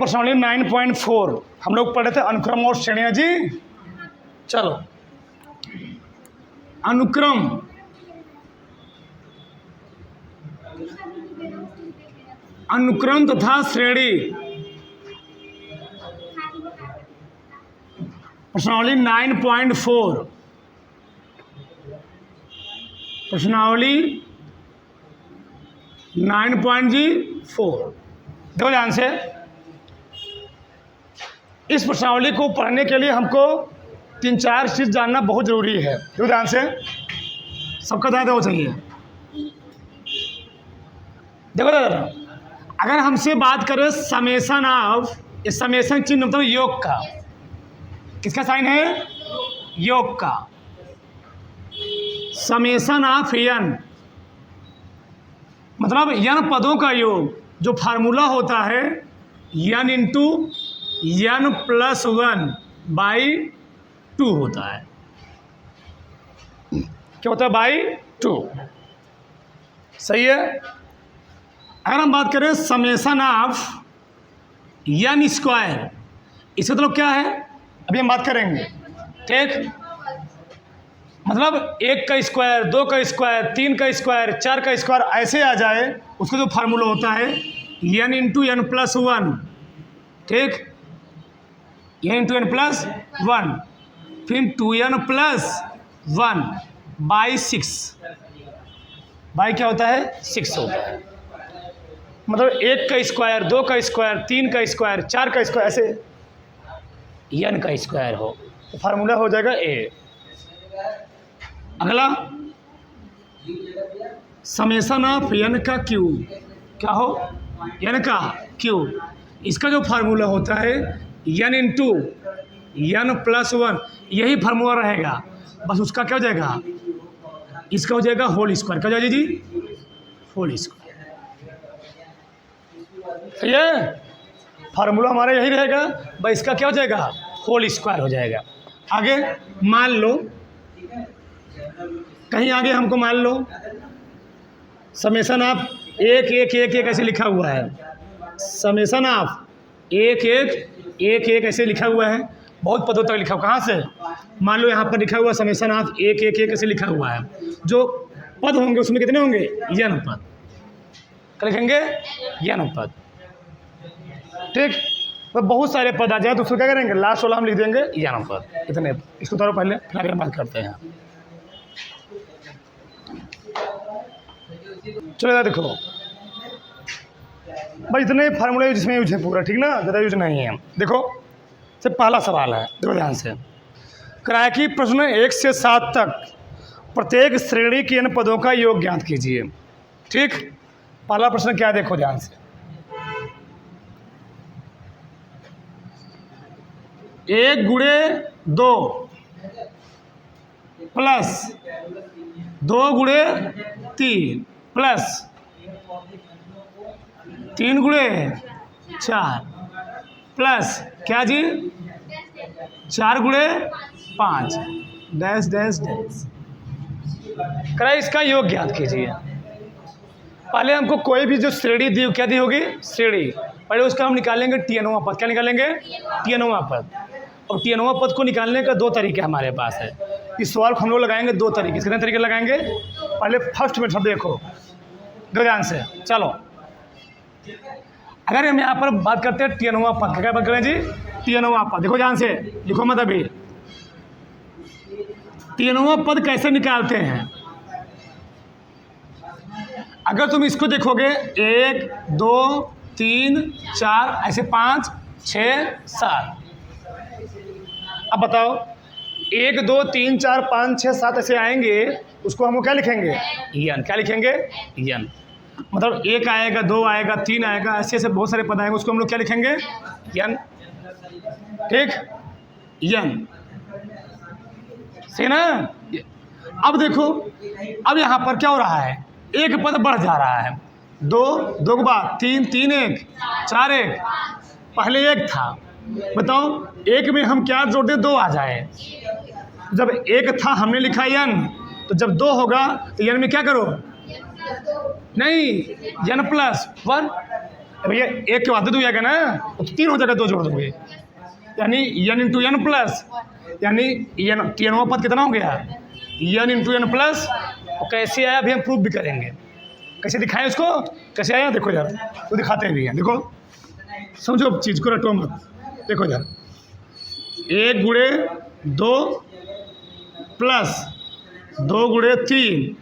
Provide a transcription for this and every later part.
प्रश्नावली 9.4 हम लोग पढ़े थे अनुक्रम और श्रेणियां जी। चलो अनुक्रम अनुक्रम तथा श्रेणी प्रश्नावली 9.4 प्रश्नावली 9.4 देखो ध्यान से। इस प्रश्नावली को पढ़ने के लिए हमको 3-4 चीज़ जानना बहुत ज़रूरी है। देखो ध्यान से, सबका ध्यान देना चाहिए। देखो दादा, अगर हमसे बात करें समेशन ऑफ, इस समेशन चिन्ह मतलब योग का, किसका साइन है? योग का। समेशन ऑफ एन मतलब एन पदों का योग, जो फार्मूला होता है एन इंटू एन प्लस 1/2 होता है। क्या होता है? बाई 2। सही है। अगर हम बात करें समेशन ऑफ एन स्क्वायर, इसका मतलब क्या है अभी हम बात करेंगे। ठीक, मतलब 1 का स्क्वायर, 2 का स्क्वायर, 3 का स्क्वायर, 4 का स्क्वायर ऐसे आ जाए, उसका जो फार्मूला होता है एन इंटू एन प्लस 1। ठीक, एन इंटू एन प्लस 1, फिर 2n प्लस 1/6। बाई क्या होता है? 6 होता है। मतलब 1 का स्क्वायर, 2 का स्क्वायर, 3 का स्क्वायर, 4 का स्क्वायर, ऐसे एन का स्क्वायर हो तो फार्मूला हो जाएगा ए। अगला समेशन ऑफ एन का क्यू, क्या हो? एन का क्यू, इसका जो फार्मूला होता है एन इंटू एन प्लस 1, यही फार्मूला रहेगा, बस उसका क्या हो जाएगा? इसका हो जाएगा होल स्क्वायर। क्या हो जाएगा जी? Whole square. सही है, फार्मूला हमारा यही रहेगा, बस इसका क्या हो जाएगा? होल स्क्वायर हो जाएगा। आगे मान लो, कहीं आगे हमको मान लो समेशन ऑफ 1 ऐसे लिखा हुआ है। समेशन ऑफ 1 ऐसे लिखा हुआ है, बहुत पदों तक लिखा हुआ। कहाँ से? मान लो यहाँ पर लिखा हुआ समेशन ऑफ 1 ऐसे लिखा हुआ है। जो पद होंगे उसमें कितने होंगे? एन पद। क्या लिखेंगे? एन पद। ठीक, तो बहुत सारे पद आ जाए तो उसको क्या करेंगे? लास्ट वाला हम लिख देंगे एन पद। इतने, इसको थोड़ा पहले फिर आगे बात करते हैं। चलो देखो भाई, इतने फार्मूले जिसमें यूज है पूरा, ठीक ना, ज़्यादा यूज नहीं है। देखो सबसे पहला सवाल है, देखो ध्यान से। कराया कि प्रश्न 1 से 7 तक प्रत्येक श्रेणी के n पदों का योग ज्ञात कीजिए। ठीक, पहला प्रश्न क्या है? देखो ध्यान से। 1 गुणे 2 प्लस 2 गुणे 3 प्लस 3 गुणे 4 प्लस क्या जी? 4 गुणे 5 डैश डैश डैश। करा इसका योग ज्ञात कीजिए। पहले हमको कोई भी जो श्रेणी दी, क्या दी होगी? श्रेणी। पहले उसका हम निकालेंगे tnवां पद। क्या निकालेंगे? tnवां पद। और tnवां पद को निकालने का 2 तरीके हमारे पास है। इस सवाल को हम लोग लगाएंगे 2 तरीके। कितने तरीके लगाएंगे? पहले फर्स्ट मेथड देखो ध्यान से। चलो अगर हम यहाँ पर बात करते हैं tnवां पद, क्या बात करें जी? tnवां पद। देखो ध्यान से, लिखो मत अभी। tnवां पद कैसे निकालते हैं? अगर तुम इसको देखोगे 1 2 3 4 ऐसे 5 6 7। अब बताओ 1 2 3 4 5 6 7 ऐसे आएंगे, उसको हम क्या लिखेंगे? एन। क्या लिखेंगे? एन। मतलब 1 आएगा, 2 आएगा, 3 आएगा, ऐसे ऐसे बहुत सारे पद आएंगे, उसको हम लोग क्या लिखेंगे? एन। ठीक, एन। सही ना? अब देखो, अब यहाँ पर क्या हो रहा है? 1 पद बढ़ जा रहा है। 2 2 के बाद 3 3 1 4 1, पहले 1 था। बताओ 1 में हम क्या जोड़ दें? 2 आ जाए। जब 1 था हमने लिखा एन, तो जब 2 होगा तो एन में क्या करो? नहीं, एन प्लस 1। भैया एक के वादत हो जाएगा ना, तो 3 हो जाएगा, 2 जोड़ दोगे, यानी n इंटू एन प्लस, यानी टीएनवा पद कितना हो गया, n इंटू एन प्लस। और कैसे आया अभी हम प्रूफ भी करेंगे, कैसे दिखाएं उसको, कैसे आया देखो यार, तो दिखाते भी हैं, देखो समझो चीज़ को, रटो मत, देखो यार, 1 गुणे 2 प्लस 2 गुणे 3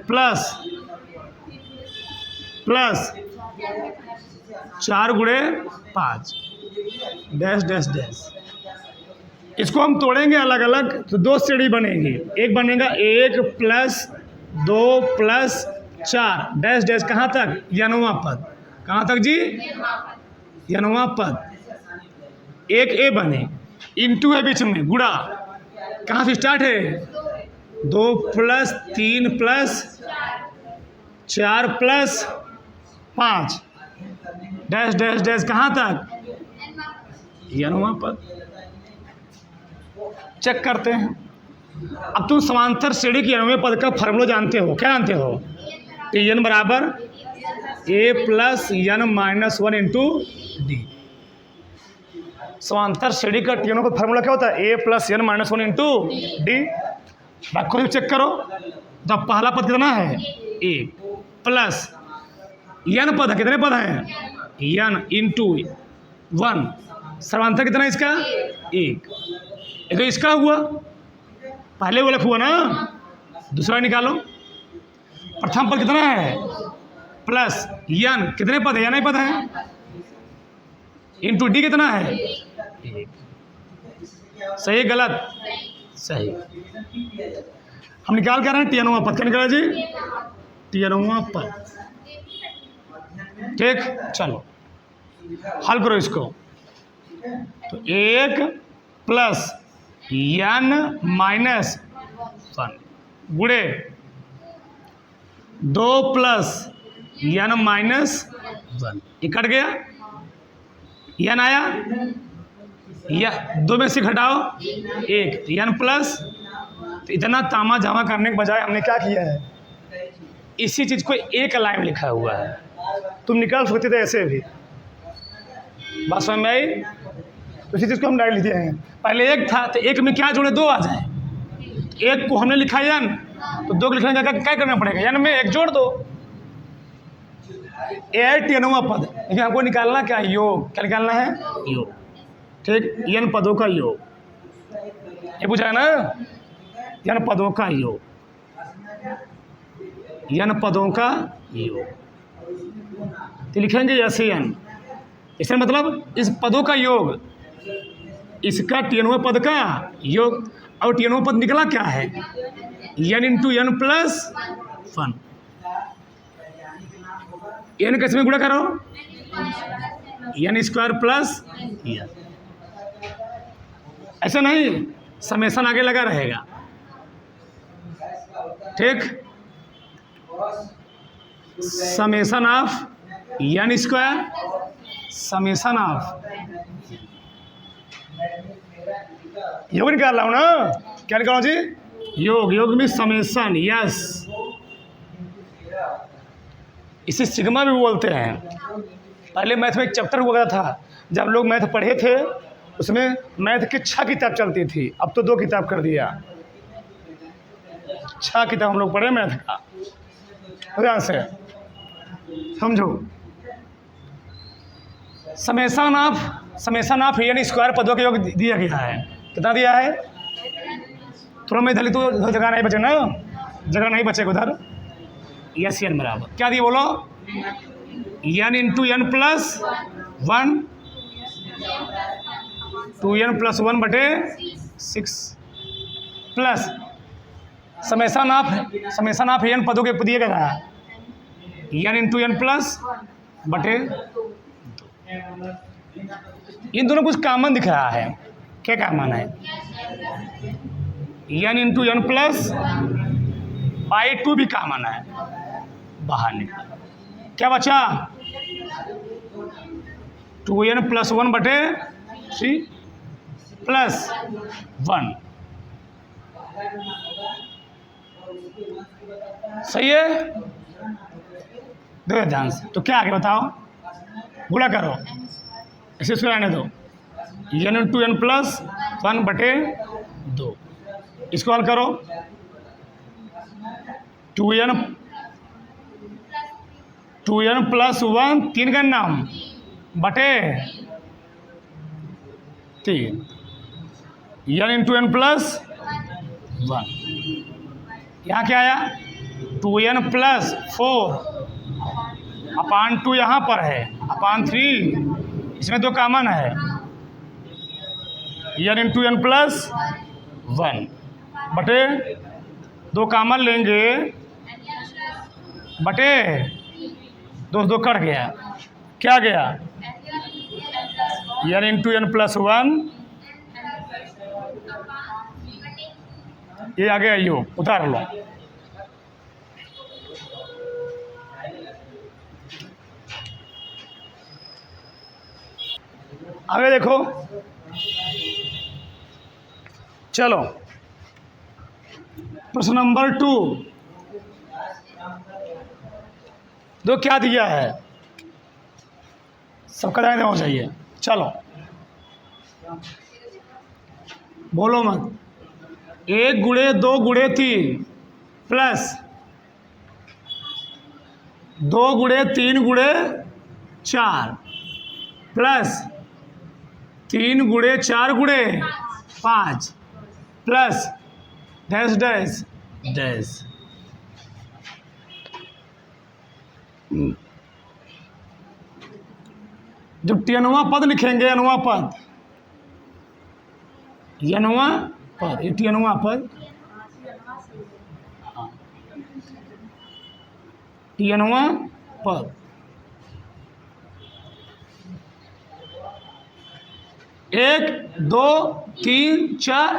प्लस 4 गुणे 5 डैश डैश डैश। इसको हम तोड़ेंगे अलग अलग तो 2 श्रेणी बनेगी, एक बनेगा 1 प्लस 2 प्लस 4 डैश डैश, कहाँ तक, यनवा पद, कहाँ तक जी, यनवा पद। एक ए बने, इंटू है बीच में, गुणा, कहाँ से स्टार्ट है, 2 plus 3 plus 4 plus 5 dash dash dash, कहाँ तक, यनवा पद। चेक करते हैं। अब तुम समांतर श्रेणी के यनवे पद का फार्मूला जानते हो, क्या जानते हो, Tn बराबर a plus n minus 1 into D. समांतर श्रेणी का टीएनओ का फार्मूला क्या होता है, a plus n minus 1 into D. रखो चेक करो, तो पहला पद कितना है, 1 प्लस n पद है, कितने पद हैं, n इंटू 1, समांतर कितना है इसका, 1। ये तो इसका हुआ, पहले वो हुआ ना, दूसरा निकालो। प्रथम पद कितना है, प्लस n, कितने पद है, n ही पद है, इंटू डी कितना है, 1। सही गलत, सही। हम निकाल कर रहे हैं टीएनवा पद, क्या निकाला जी, टीएनवा पद। ठीक, चलो हल करो इसको। तो 1 प्लस n माइनस 1 गुणे 2 प्लस n माइनस 1, ये कट गया, n आया, या 2 में से घटाओ 1, n प्लस। तो इतना तामा झामा करने के बजाय हमने क्या किया है, इसी चीज़ को एक लाइन लिखा हुआ है, तुम निकाल सकते थे ऐसे भी, बात समझ में आई। तो इसी चीज़ को हम डाल लिखे हैं, पहले 1 था तो 1 में क्या जोड़े, 2 आ जाए, 1 को हमने लिखा n, तो 2 को लिखने का क्या करना पड़ेगा, n में 1 जोड़ दो, ए टीएनवा पद। लेकिन हमको निकालना क्या, योग, क्या निकालना है, योग। ठीक, n पदों का योग, ये पूछा है ना, n पदों का योग, n पदों का योग, तो लिखेंगे ऐसे n, इसका मतलब इस पदों का योग, इसका टीएनवा पद का योग। और टीएनवा पद निकला क्या है, n into n plus 1। n कैसे में गुणा करो, n स्क्वायर प्लस n, ऐसा नहीं, समेसन आगे लगा रहेगा। ठीक, summation of n square, summation of, योग निकाल रहा हूँ ना, क्या निकालो जी, योग, योग में समेसन, यस, इसे सिग्मा भी बोलते हैं। पहले मैथ में एक चैप्टर हुआ था, जब लोग मैथ पढ़े थे उसमें मैथ की 6 किताब चलती थी, अब तो 2 किताब कर दिया, 6 किताब हम लोग पढ़े मैथ का, ध्यान से समझो। समेसन ऑफ n स्क्वायर पदों का योग दिया गया है, कितना दिया है, थोड़ा मैं इधर तो जगह नहीं बचे ना, जगह नहीं बचेगा उधर, यस n बराबर क्या दिए बोलो, n into n plus 1, 2n plus 1 बटे 6 प्लस समेसन ऑफ n पदों के दिए गया है, n इंटू n प्लस बटे 2। इन दोनों कुछ कॉमन दिख रहा है, क्या कॉमन है, n into n plus by 2 भी कॉमन है, बाहर निकल, क्या बचा, 2n प्लस 1 बटे 3 प्लस 1, सही है। देखो ध्यान से, तो क्या आगे बताओ, गुणा करो, इसे इसको रहने दो, n इंटू एन प्लस 1/2, इसको हल करो, 2n प्लस 1 3 का नाम बटे 3, n इंटू एन प्लस 1, यहाँ क्या आया 2n प्लस 4 अपान 2 यहाँ पर है, अपान 3 इसमें 2 कॉमन है, n इंटू एन प्लस 1 बटे 2 कॉमन लेंगे बटे 2 कट गया, क्या गया n इंटू एन प्लस 1, ये आ गया यो, उतार लो, आगे देखो, चलो प्रश्न नंबर 2, दो क्या दिया है, सबका ध्यान देना चाहिए, चलो बोलो मत, 1 गुणे 2 गुणे 3 प्लस 2 गुणे 3 गुणे 4 प्लस 3 गुणे 4 गुणे 5 प्लस डैश डैश डैश, जब टियनवा पद लिखेंगे, अनवा पद, यनवा पद, ये टियनवा पद, टियनवा पद, 1 2 3 4,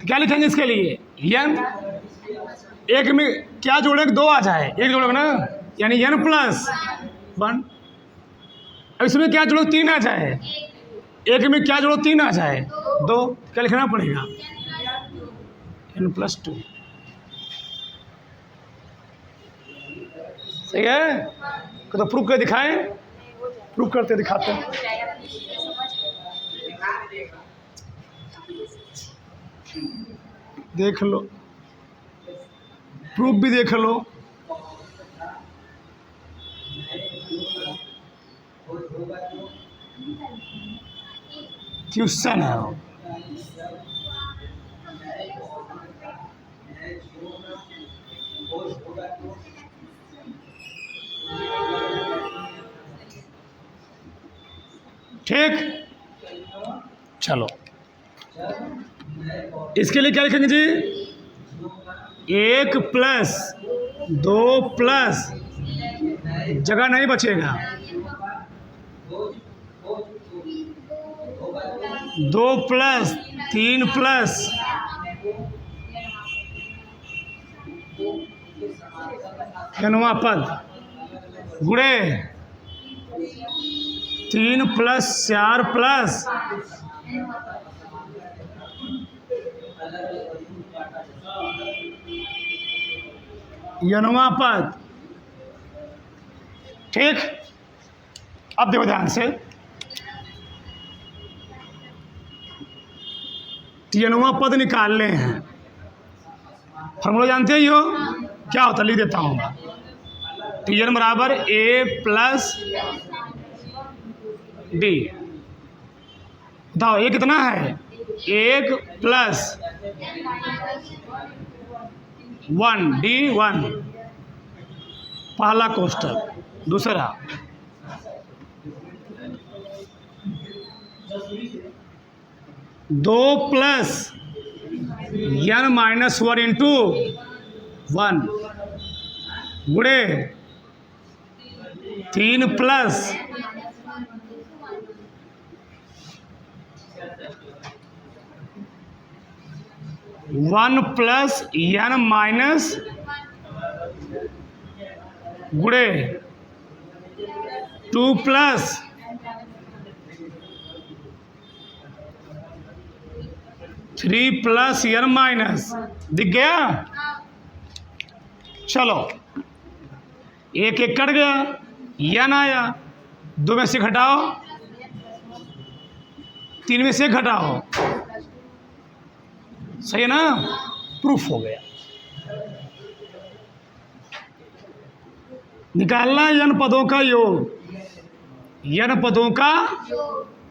क्या लिखेंगे इसके लिए, n, एक में क्या जोड़ेंगे 2 आ जाए, एक जोड़ोगे ना, यानी n प्लस 1, इसमें क्या जोड़ो 3 आ जाए, एक में क्या जोड़ो 3 आ जाए 2, क्या लिखना पड़ेगा n प्लस 2, सही है, तो प्रूफ कर दिखाएं, प्रूफ करते दिखाते हैं, देख लो, प्रूफ भी देख लो, क्वेश्चन है वो, ठीक, चलो इसके लिए क्या लिखेंगे जी, 1 प्लस 2 प्लस, जगह नहीं बचेगा, 2 प्लस 3 प्लस नवा पद गुणे 3 प्लस 4 प्लस यनवा पद, ठीक, अब देखो ध्यान से, यनवा पद निकालने हैं, फॉर्मूला जानते ही हो, क्या होता लिख देता हूँ, Tn बराबर a प्लस डी, बताओ ये कितना है, 1 प्लस 1 d1, पहला कोष्टक, दूसरा 2 प्लस n माइनस 1 इंटू 1 गुणे 3 प्लस 1 प्लस n माइनस गुणे 2 प्लस 3 प्लस n माइनस, दिख गया, चलो एक एक कट गया, यन आया, 2 में से घटाओ, 3 में से घटाओ, सही है ना, प्रूफ हो गया। निकालना यन पदों का योग, यन पदों का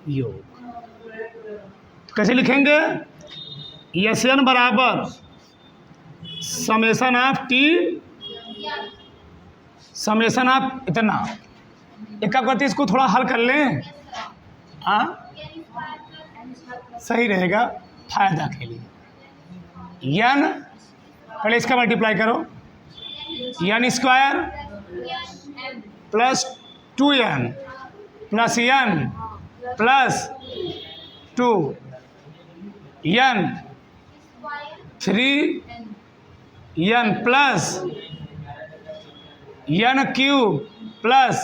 योग कैसे लिखेंगे? यस एन बराबर summation of T, summation of इतना। एक काम करते इसको थोड़ा हल कर लें, हाँ सही रहेगा फायदा के लिए। यन पहले इसका मल्टीप्लाई करो, n square plus 2n plus n plus 2 n 3 n plus n cube plus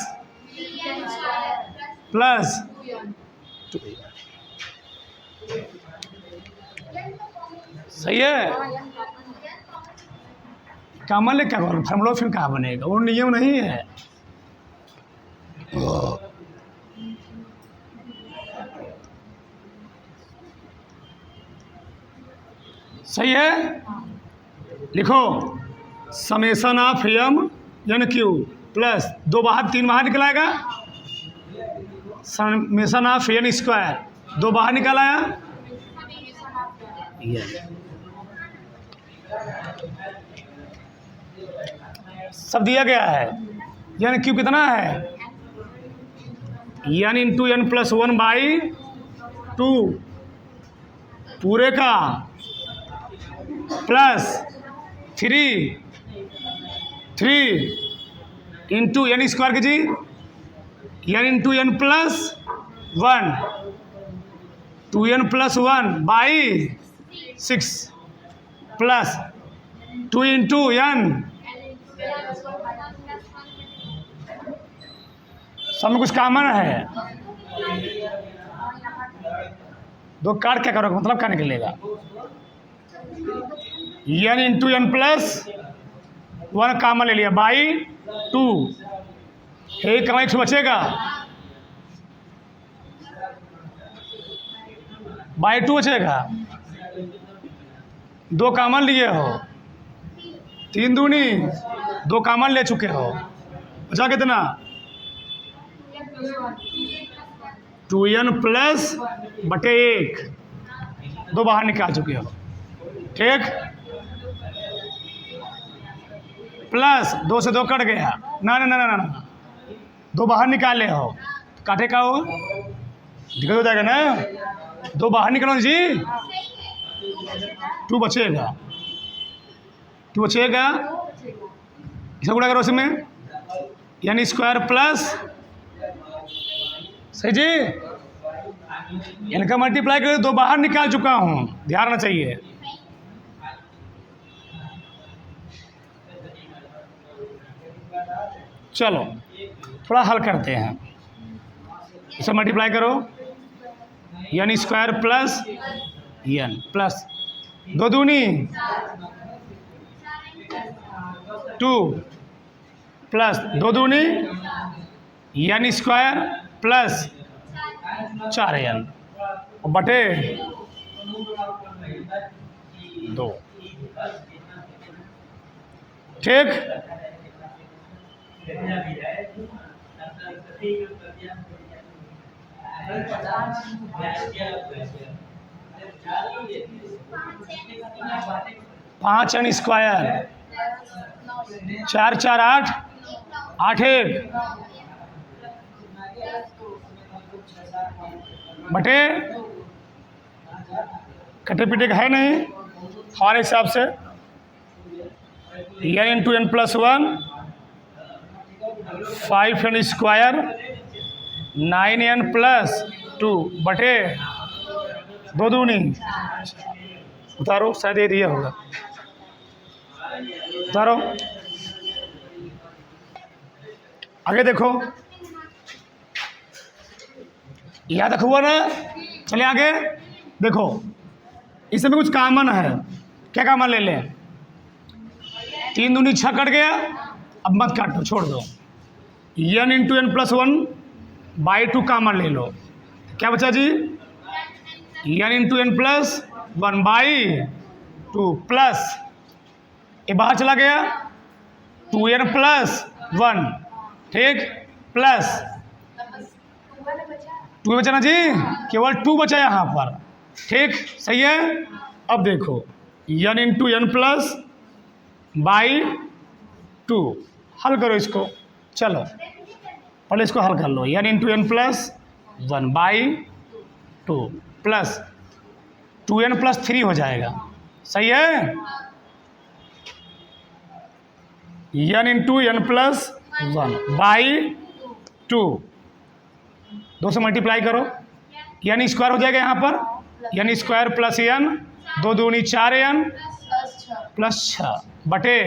2n। सही है। कॉमन ले क्या करो, फार्मूला फिर कहाँ बनेगा, वो नियम नहीं है। सही है, लिखो summation of M N Q plus 2 बाहर 3 बाहर निकलाएगा, समेशन ऑफ एन स्क्वायर 2 बाहर निकल आया, सब दिया गया है। एन क्यू कितना है, एन इंटू एन प्लस 1/2 पूरे का प्लस 3 इंटू एन स्क्वायर की जी, n into N plus 1 2n plus 1/6 प्लस 2 इंटू एन, सब में कुछ कॉमन है, 2 काट क्या करोगे, मतलब क्या निकलेगा, N into N plus 1 common ले लिया /2, एक कमा 1 बचेगा, /2 बचेगा, 2 कॉमन लिए हो, 3 दूनी 2 कॉमन ले चुके हो, बचा कितना 2n प्लस बटे 1, 2 बाहर निकाल चुके हो, ठीक, प्लस 2 से 2 कट गया, ना ना ना ना ना 2 बाहर निकाले हो, काटे का हो दिक्कत हो जाएगा ना, 2 बाहर निकालो जी, 2 बचेगा, 2 बचेगा, इसे गुणा करो इसमें, यानी स्क्वायर प्लस, सही जी, इनका मल्टीप्लाई करके 2 बाहर निकाल चुका हूँ, ध्यान रखना चाहिए। चलो थोड़ा हल करते हैं, इसे मल्टीप्लाई करो, यानी स्क्वायर प्लस एन प्लस 2 दूनी 2 प्लस 2 दूनी यानी स्क्वायर प्लस 4n बटे 2, ठीक, पाँच एन स्क्वायर 4 4 8 8 1 बटे, कटे पीटे का है नहीं हमारे हिसाब से, N into N plus 1 5n square 9n plus 2 बटे 2 दूनी, उतारो शायद ये दिया होगा, उतारो, आगे देखो, याद रखुआ ना, चले आगे देखो, इसमें कुछ कॉमन है, क्या कॉमन ले लें, 3 दूनी 6 कट गया, अब मत काटो छोड़ दो, n into N plus one by two common ले लो, क्या बचा जी? n into N plus one by two plus ये बाहर चला गया 2n प्लस वन, ठीक, प्लस 2 बचा ना जी, केवल 2 बचा यहाँ पर, ठीक, सही है। अब देखो n into N plus by two, हल करो इसको, चलो पहले इसको हल कर लो। n into N plus one by two plus 2n plus 3 हो जाएगा, सही है। n into N plus one by two, 2 से मल्टीप्लाई करो, n स्क्वायर हो जाएगा यहाँ पर, n स्क्वायर प्लस n, 2 दूनी 4n प्लस 6 बटे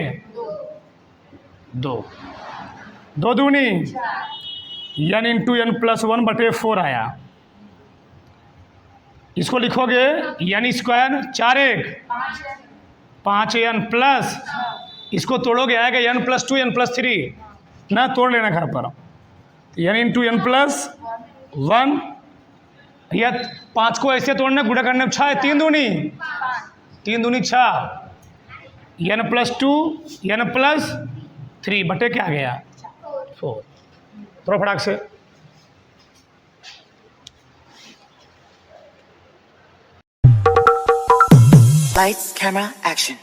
2, 2 दूनी n into N plus one बटे 4 आया। इसको लिखोगे n स्क्वायर 4 5n प्लस, इसको तोड़ोगे आएगा n प्लस 2 n प्लस 3 ना, तोड़ लेना घर पर, n into N plus one, या 5 को ऐसे तोड़ना, गुणा करने 6 है, 3 दूनी 6, n प्लस 2 n प्लस 3 बटे क्या आ गया 4, थोड़ा फटाक से। Lights, camera, action.